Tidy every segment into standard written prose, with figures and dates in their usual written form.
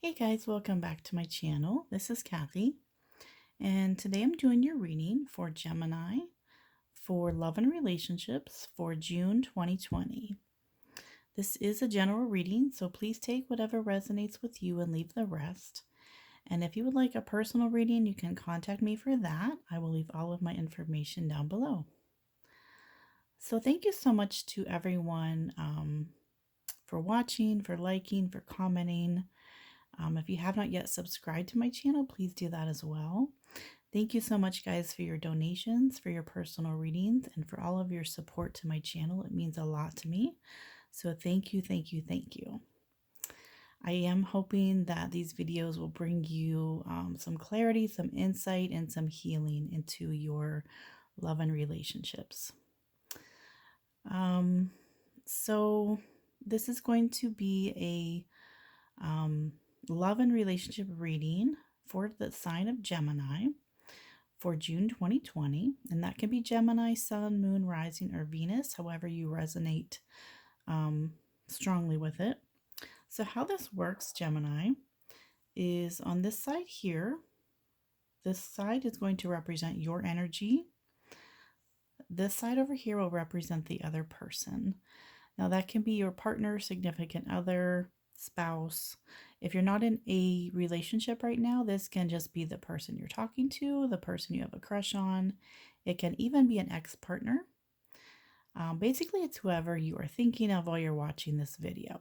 Hey guys, welcome back to my channel. This is Kathy, and today I'm doing your reading for Gemini for love and relationships for June 2020. This is a general reading, so please take whatever resonates with you and leave the rest. And if you would like a personal reading, you can contact me for that. I will leave all of my information down below. So thank you so much to everyone for watching, for liking, for commenting. If you have not yet subscribed to my channel, please do that as well. Thank you so much, guys, for your donations, for your personal readings, and for all of your support to my channel. It means a lot to me. So thank you, thank you, thank you. I am hoping that these videos will bring you some clarity, some insight, and some healing into your love and relationships. So this is going to be a love and relationship reading for the sign of Gemini for June 2020, and that can be Gemini, Sun, Moon, Rising, or Venus, however you resonate strongly with it. So how this works, Gemini, is on this side here, this side is going to represent your energy. This side over here will represent the other person. Now that can be your partner, significant other, spouse. If you're not in a relationship right now, this can just be the person you're talking to, the person you have a crush on. It can even be an ex-partner. Basically, it's whoever you are thinking of while you're watching this video.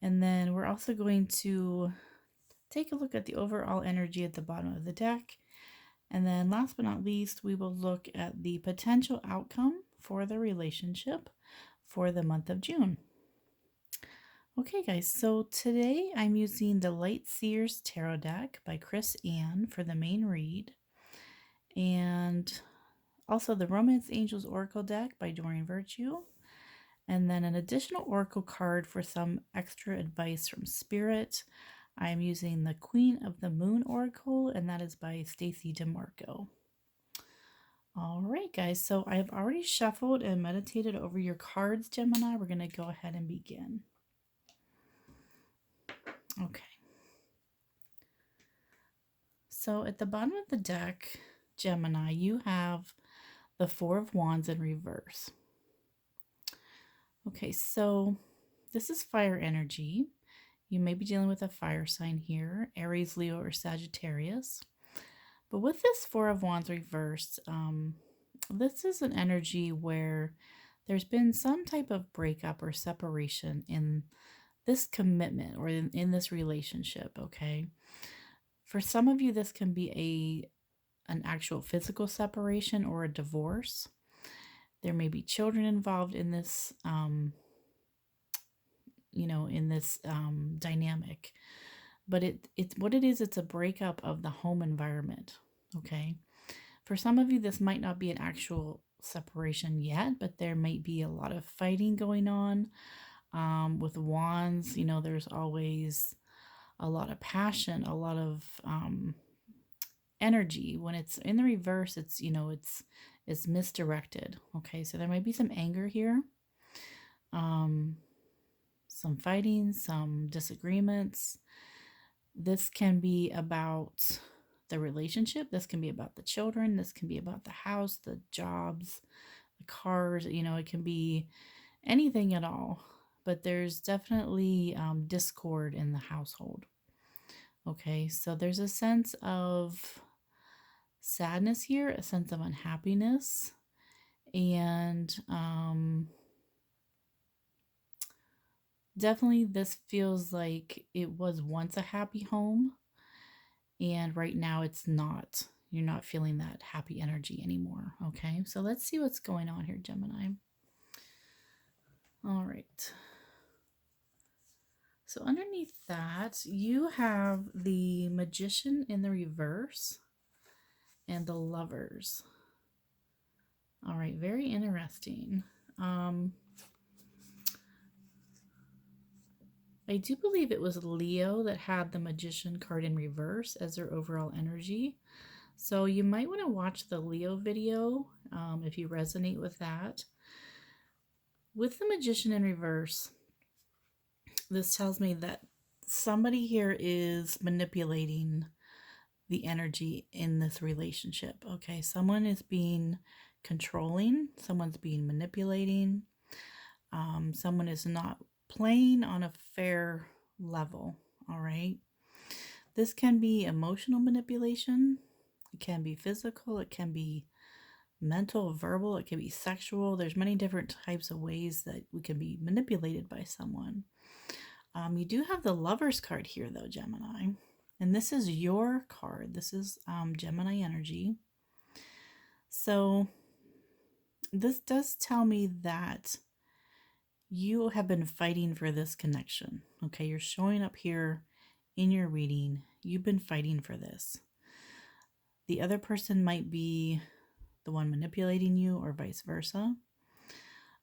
And then we're also going to take a look at the overall energy at the bottom of the deck. And then last but not least, we will look at the potential outcome for the relationship for the month of June. Okay guys, so today I'm using the Light Seers Tarot deck by Chris Ann for the main read, and also the Romance Angels Oracle deck by Doreen Virtue, and then an additional Oracle card for some extra advice from Spirit. I'm using the Queen of the Moon Oracle, and that is by Stacy DeMarco. All right, guys, so I have already shuffled and meditated over your cards, Gemini. We're going to go ahead and begin. Okay. So at the bottom of the deck, Gemini, you have the Four of Wands in reverse. Okay, so this is fire energy. You may be dealing with a fire sign here, Aries, Leo, or Sagittarius. But with this Four of Wands reversed, this is an energy where there's been some type of breakup or separation in this commitment or in this relationship, okay? For some of you, this can be an actual physical separation or a divorce. There may be children involved in this, dynamic. But it's what it is. It's a breakup of the home environment. Okay. For some of you, this might not be an actual separation yet, but there might be a lot of fighting going on. With wands, there's always a lot of passion, a lot of energy. When it's in the reverse, it's misdirected. Okay, so there might be some anger here, some fighting, some disagreements. This can be about the relationship. This can be about the children. This can be about the house, the jobs, the cars. It can be anything at all. But there's definitely discord in the household. Okay, so there's a sense of sadness here, a sense of unhappiness, and definitely this feels like it was once a happy home, and right now it's not. You're not feeling that happy energy anymore. Okay, so let's see what's going on here, Gemini. All right. So underneath that, you have the Magician in the reverse and the Lovers. All right, very interesting. I do believe it was Leo that had the Magician card in reverse as their overall energy. So you might want to watch the Leo video if you resonate with that. With the Magician in reverse, this tells me that somebody here is manipulating the energy in this relationship. Okay, someone is being controlling, someone's being manipulating, someone is not playing on a fair level. All right, this can be emotional manipulation, it can be physical, it can be mental, verbal, it can be sexual. There's many different types of ways that we can be manipulated by someone. You do have the Lovers card here, though, Gemini. And this is your card. This is Gemini energy. So this does tell me that you have been fighting for this connection. Okay, you're showing up here in your reading. You've been fighting for this. The other person might be the one manipulating you or vice versa.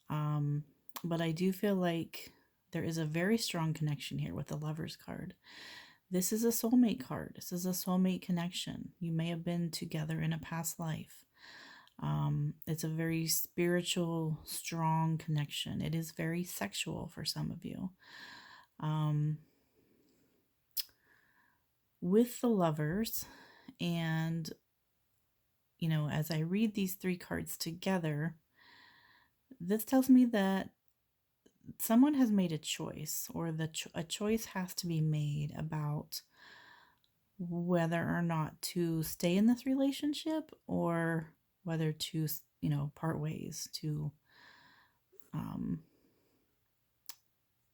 But I do feel like there is a very strong connection here with the Lovers card. This is a soulmate card. This is a soulmate connection. You may have been together in a past life. It's a very spiritual, strong connection. It is very sexual for some of you. With the Lovers, and as I read these three cards together, this tells me that someone has made a choice, or a choice has to be made about whether or not to stay in this relationship, or whether to, part ways, to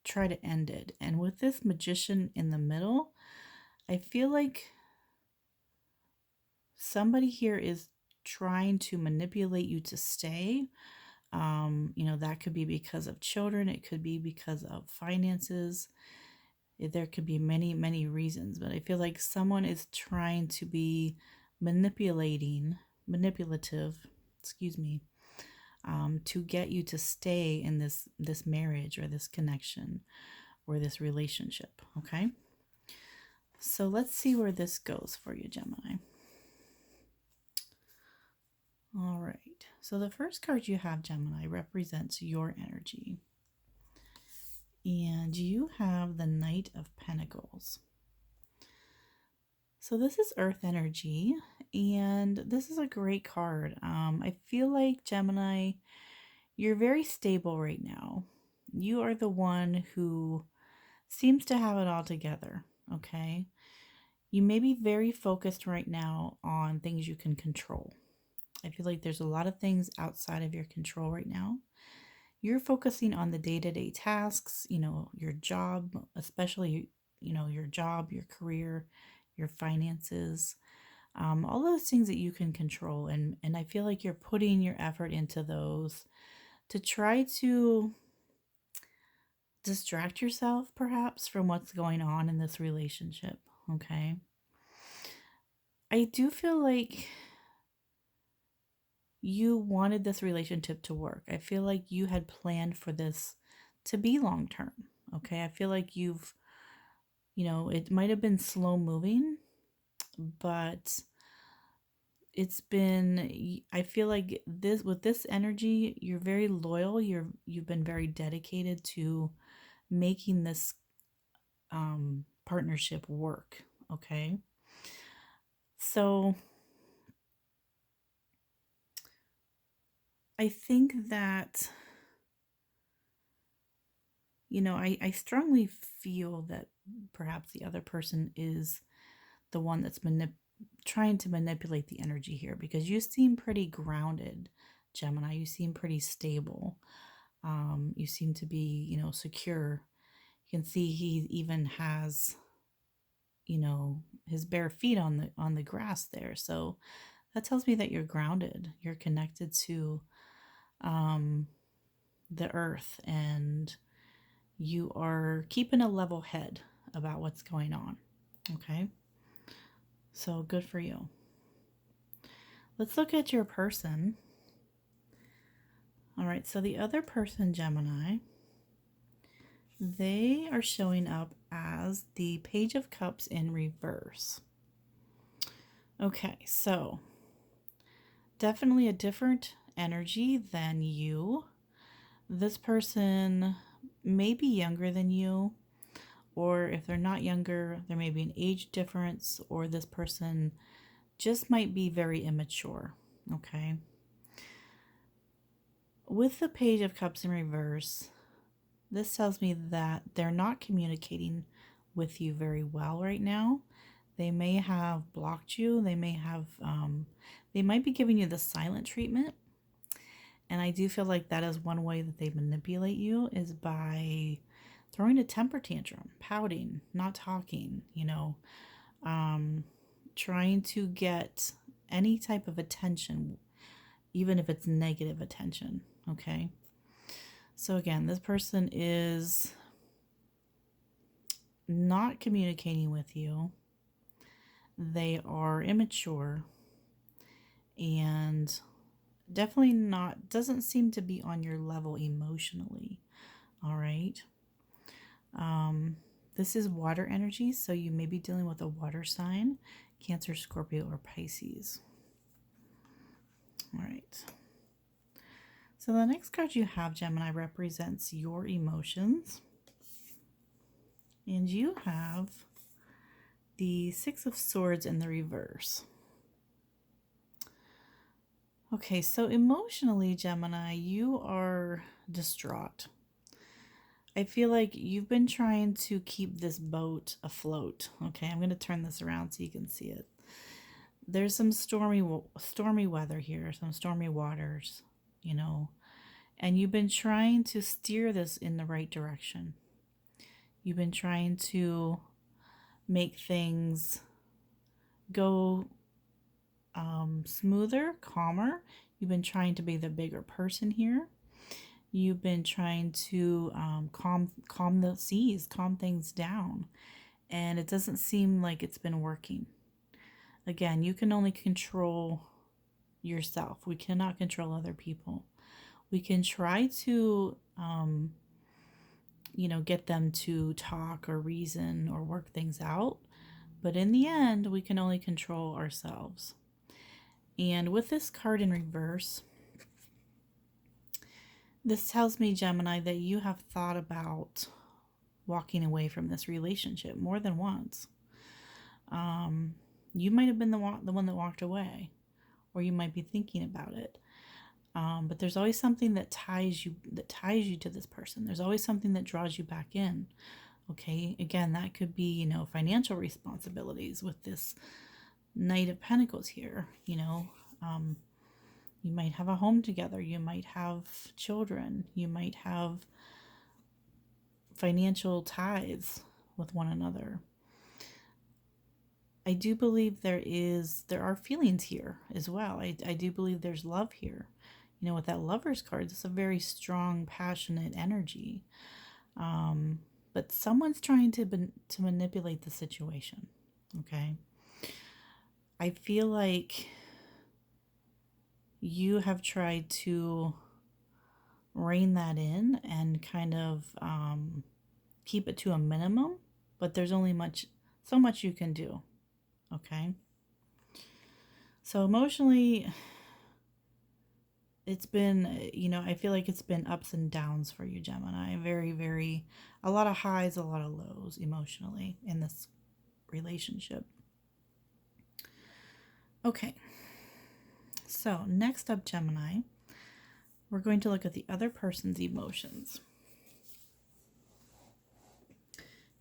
try to end it. And with this Magician in the middle, I feel like somebody here is trying to manipulate you to stay. That could be because of children. It could be because of finances. There could be many, many reasons, but I feel like someone is trying to be manipulative, to get you to stay in this marriage or this connection or this relationship. Okay, so let's see where this goes for you, Gemini. All right, so the first card you have, Gemini, represents your energy. And you have the Knight of Pentacles. So this is Earth energy, and this is a great card. I feel like, Gemini, you're very stable right now. You are the one who seems to have it all together, okay? You may be very focused right now on things you can control. I feel like there's a lot of things outside of your control right now. You're focusing on the day-to-day tasks, your job, especially, your job, your career, your finances, all those things that you can control. And I feel like you're putting your effort into those to try to distract yourself, perhaps, from what's going on in this relationship, okay? I do feel like you wanted this relationship to work. I feel like you had planned for this to be long term. Okay. I feel like it might have been slow moving, but I feel like with this energy, you're very loyal. You've been very dedicated to making this partnership work. Okay. So I think that, I strongly feel that perhaps the other person is the one that's trying to manipulate the energy here, because you seem pretty grounded, Gemini. You seem pretty stable. You seem to be, secure. You can see he even has, his bare feet on the grass there. So that tells me that you're grounded. You're connected to the earth, and you are keeping a level head about what's going on. Okay, so good for you. Let's look at your person. All right, so the other person, Gemini, they are showing up as the Page of Cups in reverse. Okay, so definitely a different energy than you. This person may be younger than you, or if they're not younger, there may be an age difference, or this person just might be very immature. Okay. With the Page of Cups in reverse, this tells me that they're not communicating with you very well right now. They may have blocked you. They might be giving you the silent treatment. And I do feel like that is one way that they manipulate you, is by throwing a temper tantrum, pouting, not talking, trying to get any type of attention, even if it's negative attention. Okay. So again, this person is not communicating with you. They are immature and definitely doesn't seem to be on your level emotionally. All right. This is water energy, so you may be dealing with a water sign, Cancer, Scorpio, or Pisces. All right. So the next card you have, Gemini, represents your emotions. And you have the Six of Swords in the reverse. Okay, so emotionally, Gemini, you are distraught. I feel like you've been trying to keep this boat afloat. Okay, I'm going to turn this around so you can see it. There's some stormy weather here, some stormy waters, and you've been trying to steer this in the right direction. You've been trying to make things go smoother, calmer. You've been trying to be the bigger person here. You've been trying to calm the seas, calm things down, and it doesn't seem like it's been working. Again, you can only control yourself. We cannot control other people. We can try to get them to talk or reason or work things out, but in the end, we can only control ourselves. And with this card in reverse, this tells me, Gemini, that you have thought about walking away from this relationship more than once. You might have been the one that walked away, or you might be thinking about it. But there's always something that ties you to this person. There's always something that draws you back in. Okay, again, that could be, financial responsibilities with this Knight of Pentacles here. You might have a home together. You might have children. You might have financial ties with one another. I do believe there are feelings here as well. I do believe there's love here. With that Lover's card, it's a very strong, passionate energy. But someone's trying to manipulate the situation. Okay. I feel like you have tried to rein that in and kind of keep it to a minimum, but there's only so much you can do. Okay. So emotionally, it's been, I feel like it's been ups and downs for you, Gemini. A lot of highs, a lot of lows emotionally in this relationship. Okay. So next up, Gemini, we're going to look at the other person's emotions.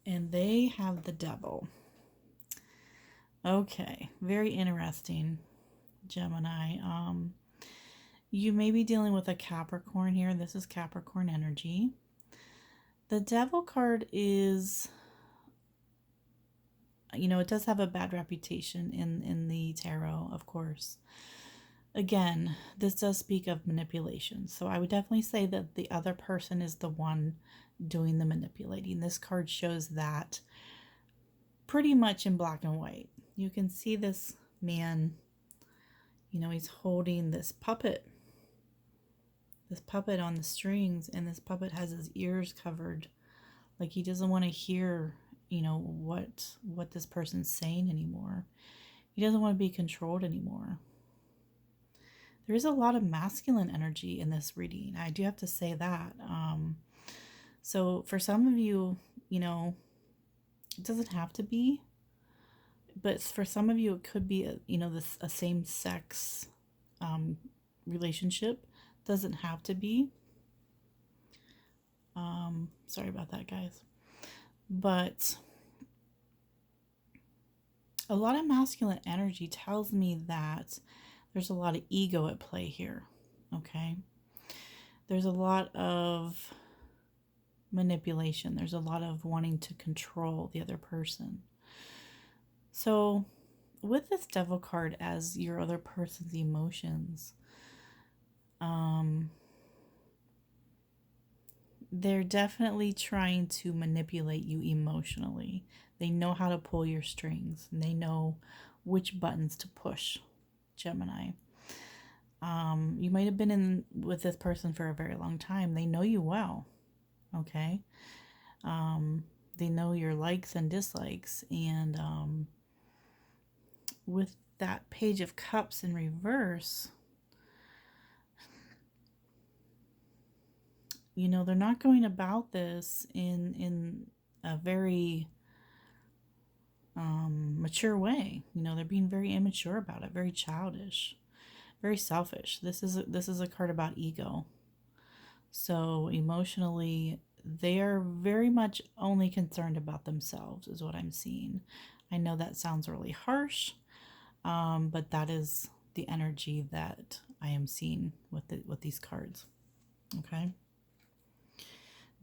And they have the Devil. Okay, very interesting, Gemini. You may be dealing with a Capricorn here. This is Capricorn energy. The Devil card is, it does have a bad reputation in the tarot, of course. Again, this does speak of manipulation. So I would definitely say that the other person is the one doing the manipulating. This card shows that pretty much in black and white. You can see this man, he's holding this puppet on the strings, and this puppet has his ears covered. Like he doesn't want to hear, what this person's saying anymore. He doesn't want to be controlled anymore. There is a lot of masculine energy in this reading. I do have to say that. So for some of you, It doesn't have to be, but for some of you, it could be a same sex um, relationship. Doesn't have to be. Sorry about that, guys. But a lot of masculine energy tells me that there's a lot of ego at play here. Okay. There's a lot of manipulation. There's a lot of wanting to control the other person. So, with this devil card as your other person's emotions, they're definitely trying to manipulate you emotionally. They know how to pull your strings, and they know which buttons to push, Gemini. You might have been in with this person for a very long time. They know you well, okay? They know your likes and dislikes, and with that Page of Cups in reverse, they're not going about this in a very mature way. They're being very immature about it, very childish, very selfish. This is a card about ego. So emotionally, they are very much only concerned about themselves, is what I'm seeing. I know that sounds really harsh, but that is the energy that I am seeing with these cards. Okay.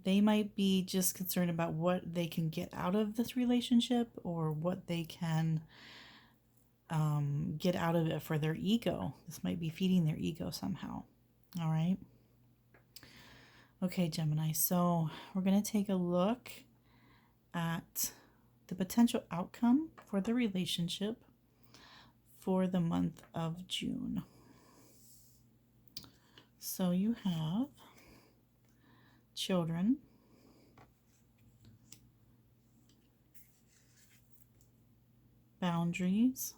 They might be just concerned about what they can get out of this relationship, or what they can get out of it for their ego. This might be feeding their ego somehow. All right. Okay, Gemini. So we're going to take a look at the potential outcome for the relationship for the month of June. So you have children, boundaries,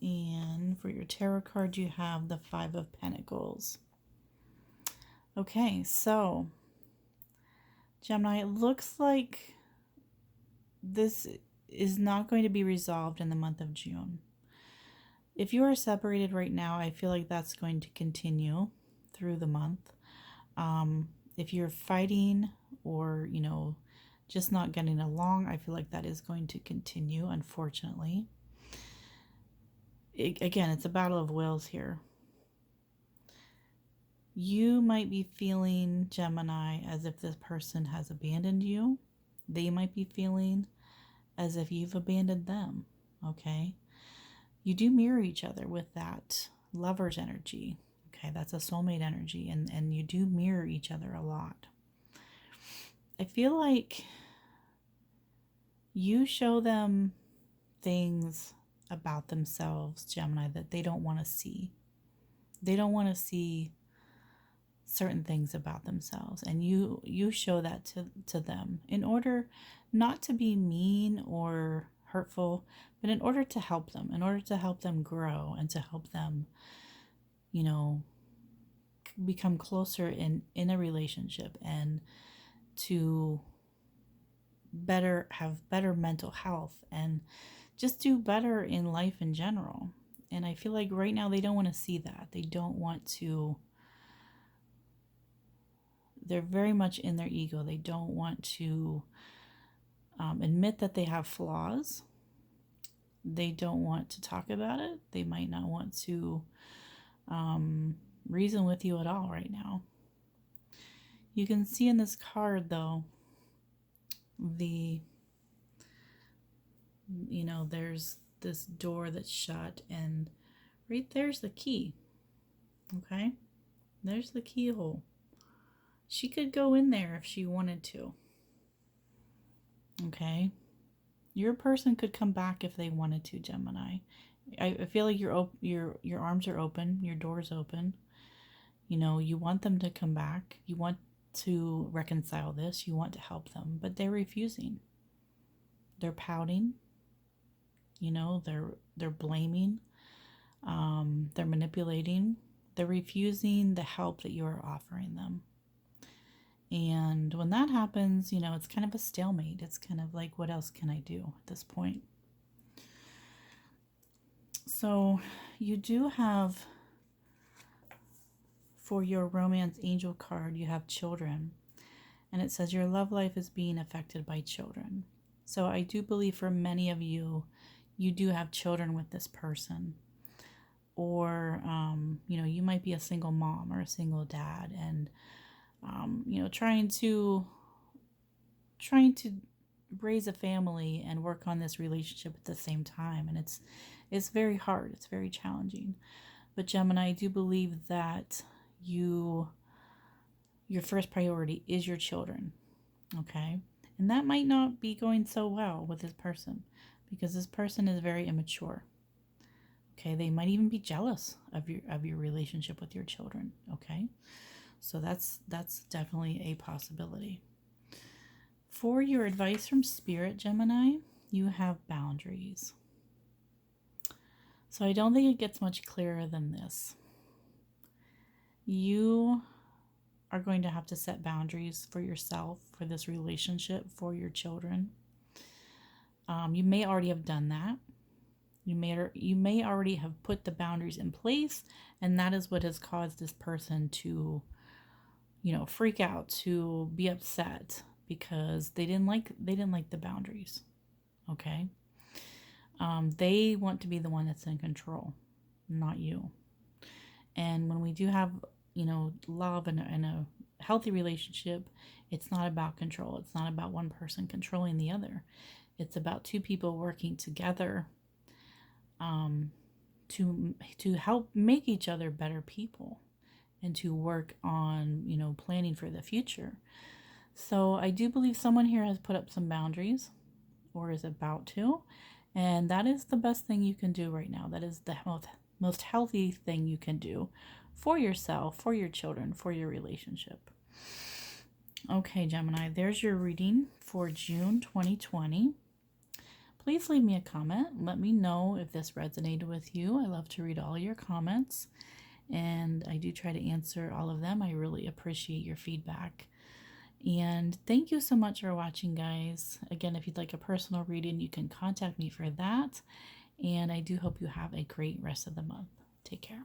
and for your tarot card, you have the Five of Pentacles. Okay, so Gemini, it looks like this is not going to be resolved in the month of June. If you are separated right now, I feel like that's going to continue through the month. If you're fighting or, just not getting along, I feel like that is going to continue, unfortunately. Again, it's a battle of wills here. You might be feeling, Gemini, as if this person has abandoned you. They might be feeling as if you've abandoned them, okay? You do mirror each other with that lover's energy, okay? That's a soulmate energy, and you do mirror each other a lot. I feel like you show them things about themselves, Gemini, that they don't want to see. They don't want to see certain things about themselves, and you show that to them in order not to be mean or hurtful, but in order to help them grow, and to help them become closer in a relationship, and to have better mental health, and just do better in life in general. And I feel like right now they don't want to see that. They don't want to. They're very much in their ego. They don't want to admit that they have flaws. They don't want to talk about it. They might not want to reason with you at all right now. You can see in this card, though, there's this door that's shut, and right there's the key. Okay? There's the keyhole. She could go in there if she wanted to. Okay? Your person could come back if they wanted to, Gemini. I feel like your arms are open, your door's open. You want them to come back. You want to reconcile this. You want to help them, but they're refusing. They're pouting. They're blaming. They're manipulating. They're refusing the help that you are offering them. And when that happens, it's kind of a stalemate. It's kind of like, what else can I do at this point? So you do have, for your romance angel card, you have children. And it says your love life is being affected by children. So I do believe for many of you, you do have children with this person. Or, you might be a single mom or a single dad, and, trying to raise a family and work on this relationship at the same time. And it's very hard. It's very challenging. But Gemini, I do believe that your first priority is your children. Okay? And that might not be going so well with this person, because this person is very immature. Okay, they might even be jealous of your relationship with your children. Okay, so that's definitely a possibility. For your advice from Spirit, Gemini, you have boundaries. So I don't think it gets much clearer than this. You are going to have to set boundaries for yourself, for this relationship, for your children. You may already have done that. You may already have put the boundaries in place, and that is what has caused this person to, freak out, to be upset, because they didn't like the boundaries. Okay, they want to be the one that's in control, not you. And when we do have, love and a healthy relationship, it's not about control. It's not about one person controlling the other. It's about two people working together to help make each other better people, and to work on, planning for the future. So I do believe someone here has put up some boundaries, or is about to, and that is the best thing you can do right now. That is the most healthy thing you can do for yourself, for your children, for your relationship. Okay, Gemini, there's your reading for June 2020. Please leave me a comment. Let me know if this resonated with you. I love to read all your comments, and I do try to answer all of them. I really appreciate your feedback. And thank you so much for watching, guys. Again, if you'd like a personal reading, you can contact me for that. And I do hope you have a great rest of the month. Take care.